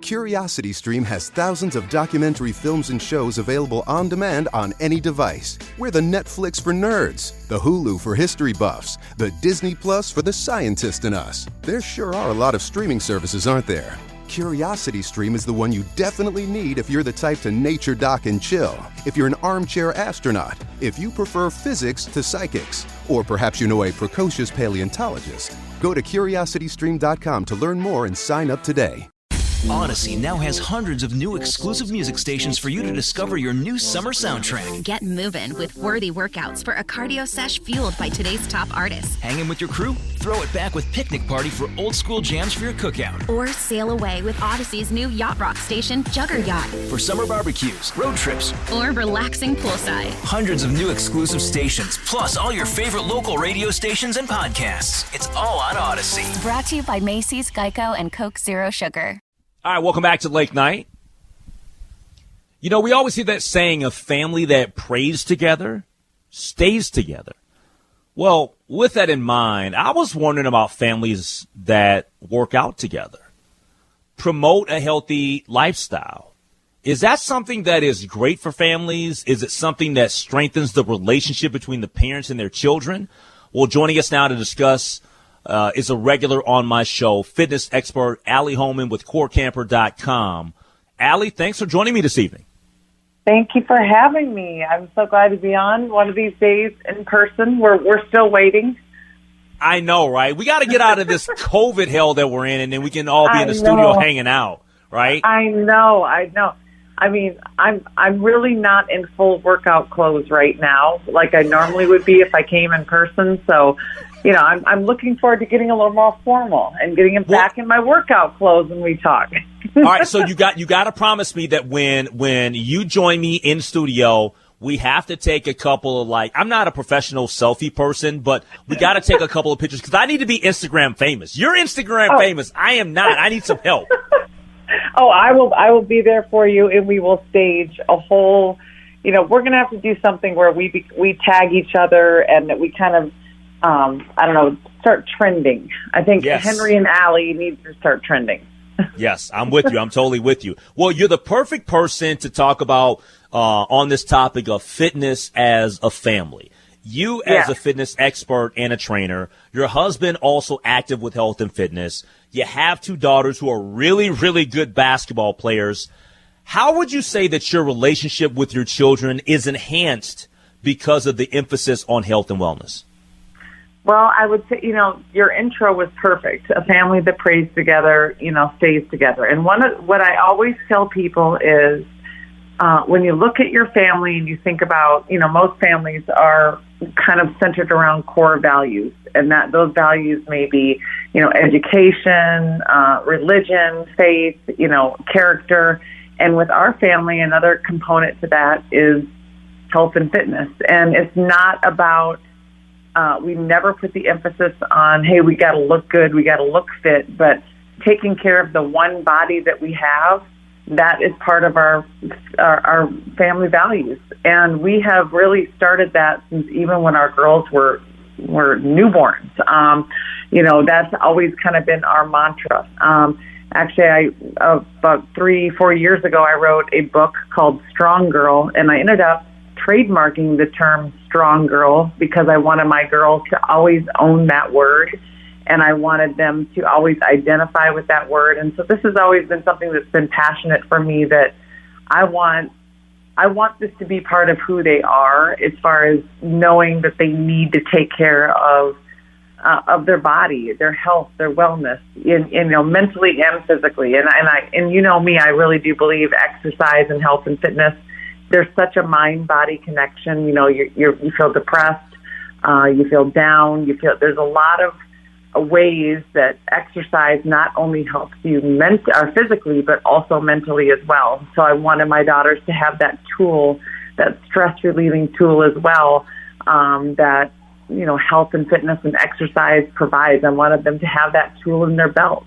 CuriosityStream has thousands of documentary films and shows available on demand on any device. We're the Netflix for nerds, the Hulu for history buffs, the Disney Plus for the scientist in us. There sure are a lot of streaming services, aren't there? CuriosityStream is the one you definitely need if you're the type to nature dock and chill, if you're an armchair astronaut, if you prefer physics to psychics, or perhaps you know a precocious paleontologist. Go to curiositystream.com to learn more and sign up today. Odyssey now has hundreds of new exclusive music stations for you to discover your new summer soundtrack. Get moving with worthy workouts for a cardio sesh fueled by today's top artists. Hanging with your crew? Throw it back with Picnic Party for old school jams for your cookout. Or sail away with Odyssey's new yacht rock station, Jugger Yacht. For summer barbecues, road trips, or relaxing poolside. Hundreds of new exclusive stations, plus all your favorite local radio stations and podcasts. It's all on Odyssey. Brought to you by Macy's, Geico, and Coke Zero Sugar. All right, welcome back to Lake Night. You know, we always hear that saying, a family that prays together stays together. Well, with that in mind, I was wondering about families that work out together, promote a healthy lifestyle. Is that something that is great for families? Is it something that strengthens the relationship between the parents and their children? Well, joining us now to discuss is a regular on my show, fitness expert Allie Holman with CoreCamper.com. Allie, thanks for joining me this evening. Thank you for having me. I'm so glad to be on one of these days in person. We're still waiting. I know, right? We got to get out of this COVID hell that we're in, and then we can all be in the studio hanging out, right? I know. I mean, I'm really not in full workout clothes right now, like I normally would be if I came in person. So, you know, I'm looking forward to getting a little more formal and getting back in my workout clothes when we talk. All right, so you got to promise me that when you join me in studio, we have to take a couple of, like, I'm not a professional selfie person, but we got to take a couple of pictures because I need to be Instagram famous. You're Instagram famous. I am not. I need some help. Oh, I will be there for you, and we will stage a whole, you know, we're going to have to do something where we tag each other and that we kind of, I don't know, start trending. I think Henry and Allie need to start trending. Yes, I'm with you. I'm totally with you. Well, you're the perfect person to talk about on this topic of fitness as a family. You as a fitness expert and a trainer, your husband also active with health and fitness. You have two daughters who are really, really good basketball players. How would you say that your relationship with your children is enhanced because of the emphasis on health and wellness? Well, I would say, you know, your intro was perfect. A family that prays together, you know, stays together. And what I always tell people is when you look at your family and you think about, you know, most families are kind of centered around core values, and that those values may be, you know, education, religion, faith, you know, character. And with our family, another component to that is health and fitness. And it's not about, we never put the emphasis on, hey, we got to look good, we got to look fit, but taking care of the one body that we have, that is part of our family values. And we have really started that since even when our girls were newborns. You know, that's always kind of been our mantra. Actually, about 3-4 years ago, I wrote a book called Strong Girl, and I ended up trademarking the term strong girl because I wanted my girls to always own that word, and I wanted them to always identify with that word. And so this has always been something that's been passionate for me, that I want this to be part of who they are, as far as knowing that they need to take care of their body, their health, their wellness, in you know, mentally and physically. And you know me, I really do believe exercise and health and fitness, there's such a mind-body connection. You know, you feel depressed, you feel down, there's a lot of ways that exercise not only helps you physically, but also mentally as well. So I wanted my daughters to have that tool, that stress-relieving tool as well, that, you know, health and fitness and exercise provides. I wanted them to have that tool in their belt.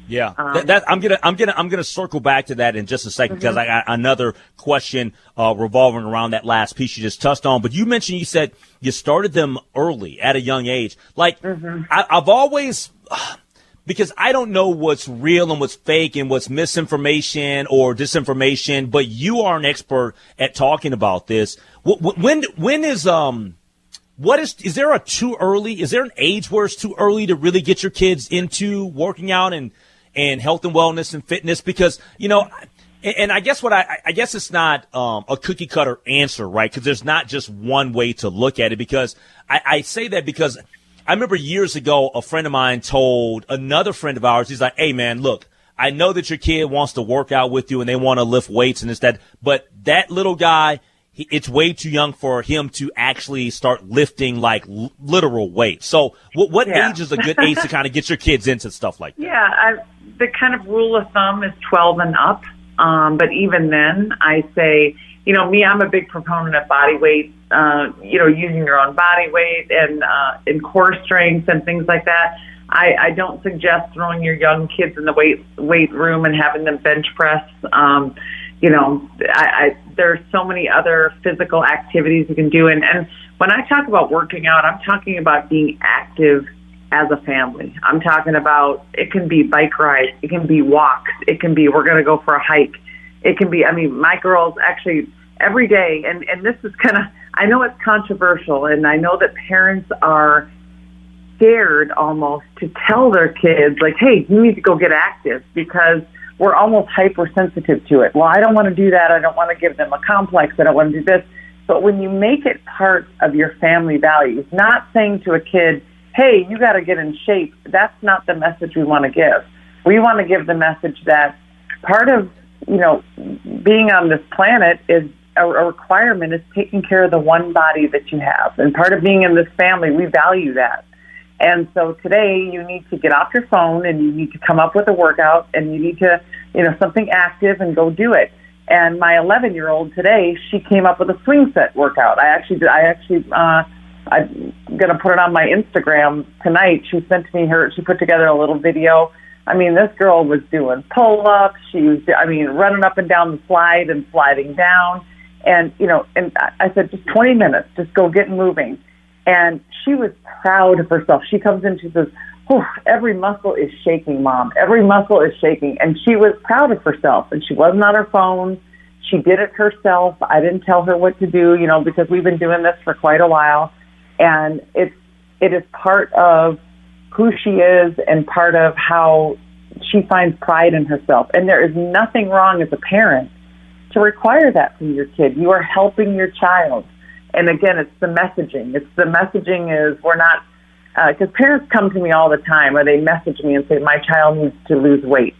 Yeah, I'm gonna circle back to that in just a second, because I got another question revolving around that last piece you just touched on. But you mentioned, you said you started them early at a young age. Like I've always because I don't know what's real and what's fake and what's misinformation or disinformation, but you are an expert at talking about this. When is is there is there an age where it's too early to really get your kids into working out and health and wellness and fitness? Because, and I guess I guess it's not a cookie cutter answer, right? Because there's not just one way to look at it. Because I say that because I remember years ago, a friend of mine told another friend of ours, he's like, hey, man, look, I know that your kid wants to work out with you and they want to lift weights and this, that, but that little guy, it's way too young for him to actually start lifting like literal weights. So what age is a good age to kind of get your kids into stuff like that? Yeah, the kind of rule of thumb is 12 and up. But even then, I say, I'm a big proponent of body weight, using your own body weight and in core strength and things like that. I don't suggest throwing your young kids in the weight room and having them bench press. There's so many other physical activities you can do. And when I talk about working out, I'm talking about being active as a family. I'm talking about, it can be bike rides, it can be walks, it can be, we're going to go for a hike. It can be, my girls actually every day, and this is kind of, I know it's controversial, and I know that parents are scared almost to tell their kids, like, hey, you need to go get active, because we're almost hypersensitive to it. Well, I don't want to do that. I don't want to give them a complex. I don't want to do this. But when you make it part of your family values, not saying to a kid, hey, you got to get in shape, that's not the message we want to give. We want to give the message that part of, being on this planet is a requirement is taking care of the one body that you have. And part of being in this family, we value that. And so today you need to get off your phone and you need to come up with a workout and you need to, something active and go do it. And my 11-year-old today, she came up with a swing set workout. I'm going to put it on my Instagram tonight. She sent me she put together a little video. This girl was doing pull-ups. She was, running up and down the slide and sliding down. And, and I said, just 20 minutes, just go get moving. And she was proud of herself. She comes in, she says, every muscle is shaking, Mom. Every muscle is shaking. And she was proud of herself. And she wasn't on her phone. She did it herself. I didn't tell her what to do, because we've been doing this for quite a while. And it is part of who she is and part of how she finds pride in herself. And there is nothing wrong as a parent to require that from your kid. You are helping your child. And again, it's the messaging. We're not, because parents come to me all the time, or they message me and say, my child needs to lose weight.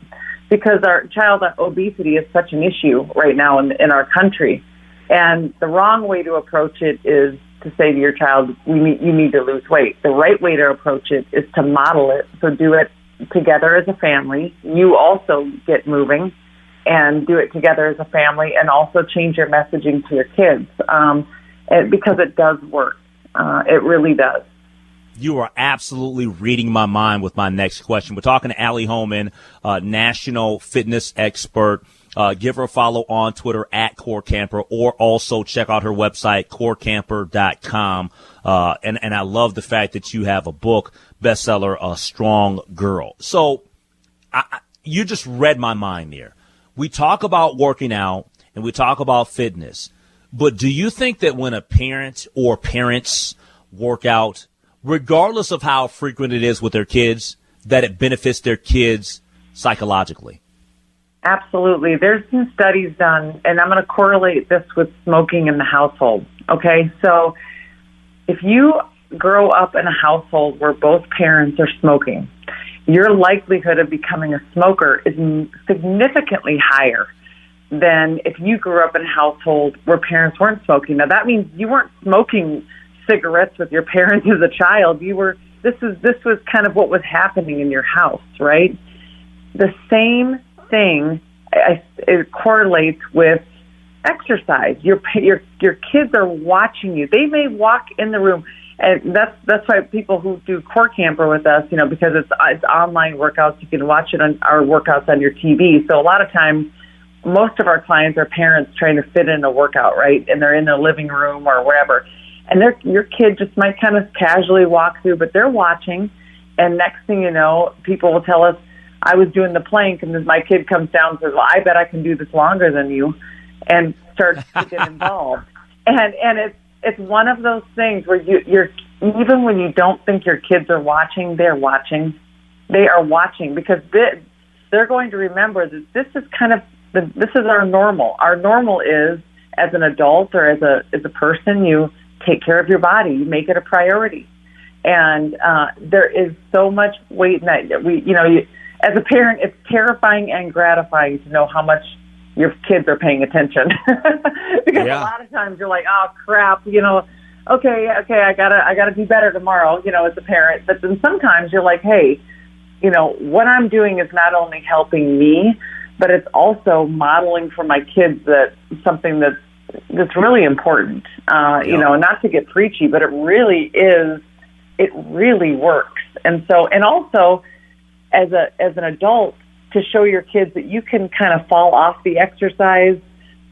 Because our child obesity is such an issue right now in our country. And the wrong way to approach it is to say to your child, you need to lose weight. The right way to approach it is to model it. So do it together as a family. You also get moving and do it together as a family, and also change your messaging to your kids. Because it does work. It really does. You are absolutely reading my mind with my next question. We're talking to Allie Holman, national fitness expert. Give her a follow on Twitter at Core Camper, or also check out her website, corecamper.com. And I love the fact that you have a book, bestseller, A Strong Girl. So you just read my mind there. We talk about working out and we talk about fitness. But do you think that when a parent or parents work out, regardless of how frequent it is with their kids, that it benefits their kids psychologically? Absolutely. There's some studies done, and I'm going to correlate this with smoking in the household. Okay, so if you grow up in a household where both parents are smoking, your likelihood of becoming a smoker is significantly higher than if you grew up in a household where parents weren't smoking. Now, that means you weren't smoking cigarettes with your parents as a child. This was kind of what was happening in your house, right? The same thing it correlates with exercise. Your kids are watching you. They may walk in the room, and that's why people who do Core Camper with us, because it's online workouts, you can watch it on our workouts on your TV. So a lot of times, most of our clients are parents trying to fit in a workout, right? And they're in their living room or wherever. And your kid just might kind of casually walk through, but they're watching. And next thing you know, people will tell us, I was doing the plank, and then my kid comes down and says, well, I bet I can do this longer than you, and starts to get involved. And it's one of those things where you're even when you don't think your kids are watching, they're watching. They are watching because they're going to remember that this is kind of this is our normal. Our normal is, as an adult or as a person, you take care of your body, you make it a priority, and there is so much weight in that. As a parent, it's terrifying and gratifying to know how much your kids are paying attention. Because a lot of times you're like, oh crap, okay, I gotta do better tomorrow, as a parent. But then sometimes you're like, hey, what I'm doing is not only helping me, but it's also modeling for my kids that something that's really important. Not to get preachy, but it really works. And also as an adult, to show your kids that you can kind of fall off the exercise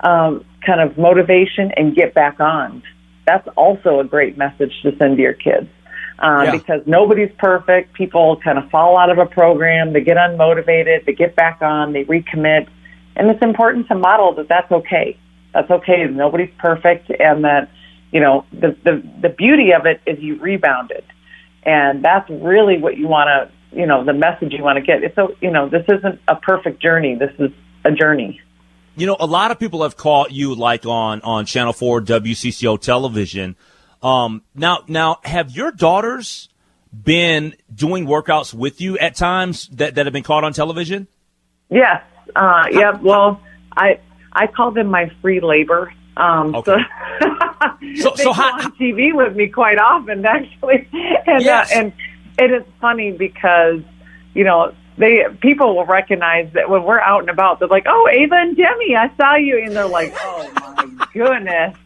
kind of motivation and get back on. That's also a great message to send to your kids because nobody's perfect. People kind of fall out of a program, they get unmotivated, they get back on, they recommit, and it's important to model that that's okay. That's okay. Nobody's perfect, and that the beauty of it is you rebounded, and that's really what you want to. The message you want to get. So, this isn't a perfect journey. This is a journey. A lot of people have caught you like on Channel 4 WCCO television. Now, have your daughters been doing workouts with you at times that have been caught on television? Yes. Well, I call them my free labor. Okay. They go on TV with me quite often, actually. And, yes. And it is funny because, people will recognize that when we're out and about, they're like, oh, Ava and Demi, I saw you. And they're like, oh, my goodness.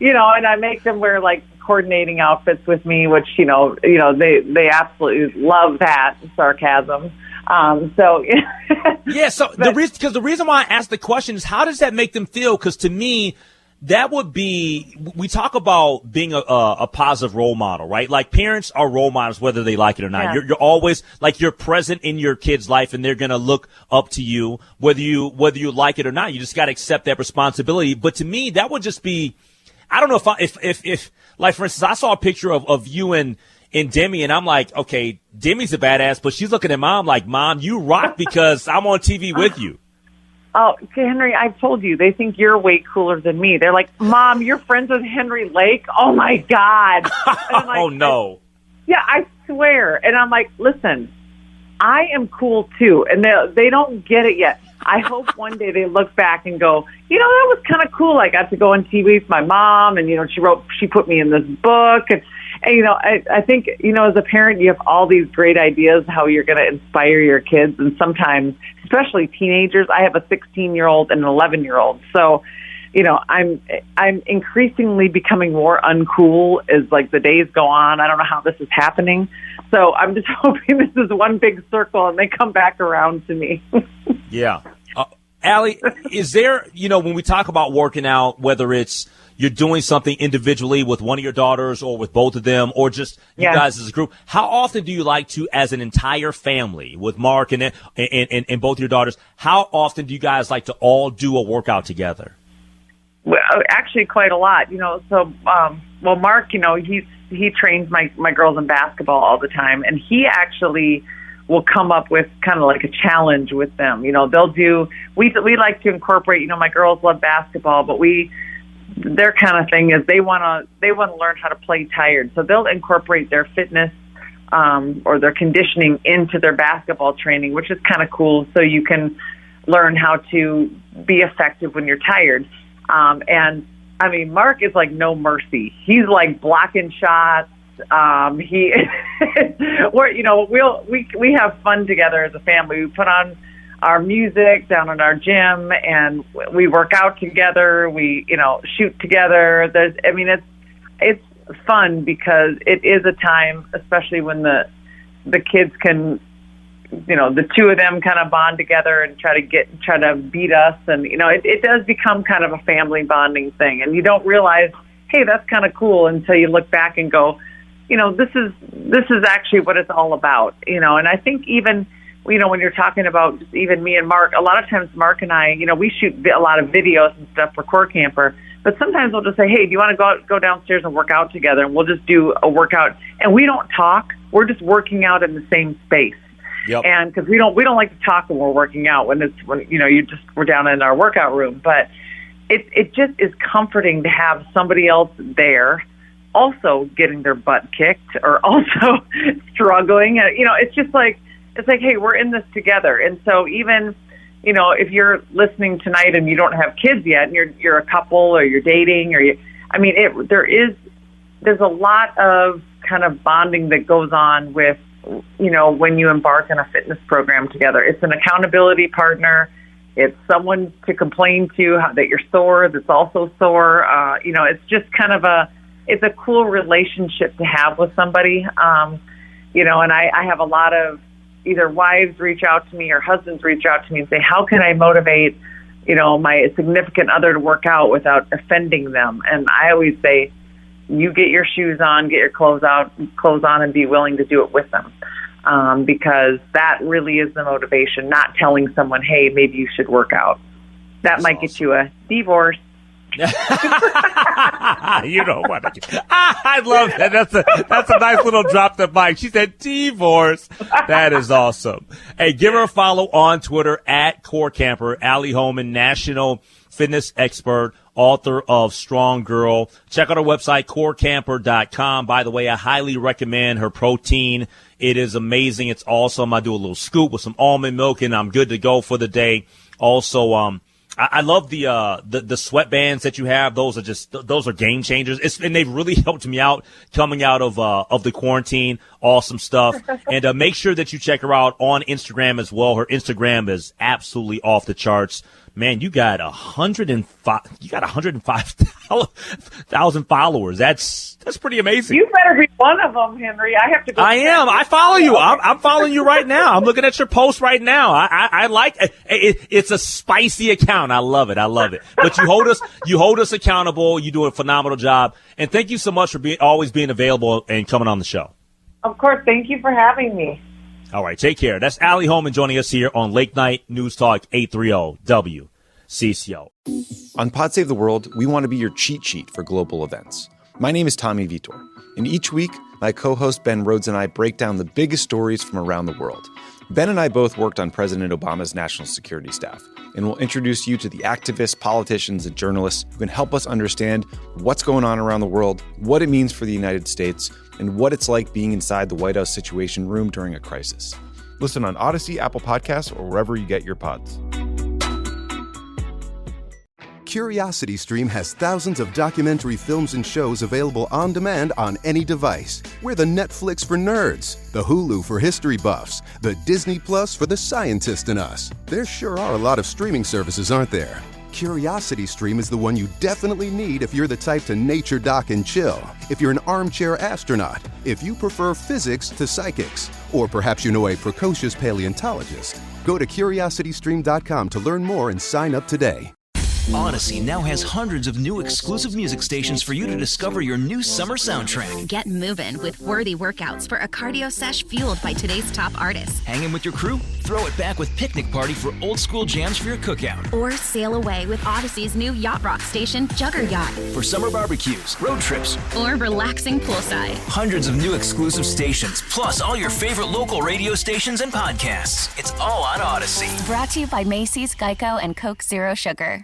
And I make them wear, like, coordinating outfits with me, which, they absolutely love that sarcasm. So the reason why I asked the question is, how does that make them feel? Because to me, that would be, we talk about being a positive role model, right? Like parents are role models, whether they like it or not. Yeah. You're always like, you're present in your kid's life and they're going to look up to you, whether you like it or not. You just got to accept that responsibility. But to me, that would just be, I don't know if like, for instance, I saw a picture of you and Demi, and I'm like, okay, Demi's a badass, but she's looking at Mom like, Mom, you rock because I'm on TV with you. Oh, Henry, I've told you, they think you're way cooler than me. They're like, Mom, you're friends with Henry Lake? Oh, my God. Like, oh, no. I swear. And I'm like, listen, I am cool, too. And they don't get it yet. I hope one day they look back and go, that was kind of cool. I got to go on TV with my mom, and, she put me in this book. And I think, as a parent, you have all these great ideas how you're going to inspire your kids. And sometimes, especially teenagers, I have a 16-year-old and an 11-year-old. So, I'm increasingly becoming more uncool as like the days go on. I don't know how this is happening. So I'm just hoping this is one big circle and they come back around to me. Yeah. Allie, is there, when we talk about working out, whether it's you're doing something individually with one of your daughters or with both of them or just you guys as a group, how often do you like to, as an entire family with Mark and both your daughters, how often do you guys like to all do a workout together? Well, actually quite a lot, Mark, he trains my girls in basketball all the time, and he actually will come up with kind of like a challenge with them. They'll do, we like to incorporate, my girls love basketball, but their kind of thing is they want to learn how to play tired. So they'll incorporate their fitness or their conditioning into their basketball training, which is kind of cool. So you can learn how to be effective when you're tired. And I mean, Mark is like no mercy. He's like blocking shots. We have fun together as a family. We put on our music down in our gym and we work out together. We, shoot together. It's fun because it is a time, especially when the kids can, the two of them kind of bond together and try to beat us. And, it does become kind of a family bonding thing. And you don't realize, hey, that's kind of cool until you look back and go, this is actually what it's all about, and I think even, when you're talking about just even me and Mark, a lot of times Mark and I, we shoot a lot of videos and stuff for Core Camper, but sometimes we'll just say, hey, do you want to go downstairs and work out together? And we'll just do a workout, and we don't talk. We're just working out in the same space. Yep. And because we don't like to talk when we're working out, when we're down in our workout room, but it just is comforting to have somebody else there also getting their butt kicked or also struggling. It's just like, hey, we're in this together. And so even, if you're listening tonight and you don't have kids yet and you're a couple or you're dating there's a lot of kind of bonding that goes on with, when you embark on a fitness program together. It's an accountability partner. It's someone to complain to that you're sore, that's also sore. It's just kind of it's a cool relationship to have with somebody. And I have a lot of either wives reach out to me or husbands reach out to me and say, how can I motivate, my significant other to work out without offending them? And I always say, you get your shoes on, get your clothes on, and be willing to do it with them. Because that really is the motivation, not telling someone, hey, maybe you should work out. That might get you a divorce. You know what? I love that. That's a nice little drop the mic. She said divorce. That is awesome. Hey, give her a follow on Twitter at Core Camper. Allie Holman, national fitness expert, author of Strong Girl. Check out her website, corecamper.com. By the way, I highly recommend her protein. It is amazing. It's awesome. I do a little scoop with some almond milk, and I'm good to go for the day. Also, I love the sweatbands that you have. Those are game changers. And they've really helped me out coming out of the quarantine. Awesome stuff. And make sure that you check her out on Instagram as well. Her Instagram is absolutely off the charts. Man, you got 105,000 followers. That's pretty amazing. You better be one of them, Henry. I have to go. I am. I follow you. I'm following you right now. I'm looking at your post right now. I like it. It's a spicy account. I love it. But you hold us accountable. You do a phenomenal job. And thank you so much for always being available and coming on the show. Of course. Thank you for having me. All right, take care. That's Allie Holman joining us here on Late Night News Talk 830 WCCO. On Pod Save the World, we want to be your cheat sheet for global events. My name is Tommy Vitor, and each week, my co-host Ben Rhodes and I break down the biggest stories from around the world. Ben and I both worked on President Obama's national security staff, and we'll introduce you to the activists, politicians, and journalists who can help us understand what's going on around the world, what it means for the United States, and what it's like being inside the White House Situation Room during a crisis. Listen on Odyssey, Apple Podcasts, or wherever you get your pods. CuriosityStream has thousands of documentary films and shows available on demand on any device. We're the Netflix for nerds, the Hulu for history buffs, the Disney Plus for the scientist in us. There sure are a lot of streaming services, aren't there? CuriosityStream is the one you definitely need if you're the type to nature dock and chill, if you're an armchair astronaut, if you prefer physics to psychics, or perhaps you know a precocious paleontologist. Go to curiositystream.com to learn more and sign up today. Odyssey now has hundreds of new exclusive music stations for you to discover your new summer soundtrack. Get moving with worthy workouts for a cardio sesh fueled by today's top artists. Hanging with your crew? Throw it back with Picnic Party for old school jams for your cookout. Or sail away with Odyssey's new yacht rock station, Jugger Yacht. For summer barbecues, road trips, or relaxing poolside. Hundreds of new exclusive stations, plus all your favorite local radio stations and podcasts. It's all on Odyssey. Brought to you by Macy's, Geico, and Coke Zero Sugar.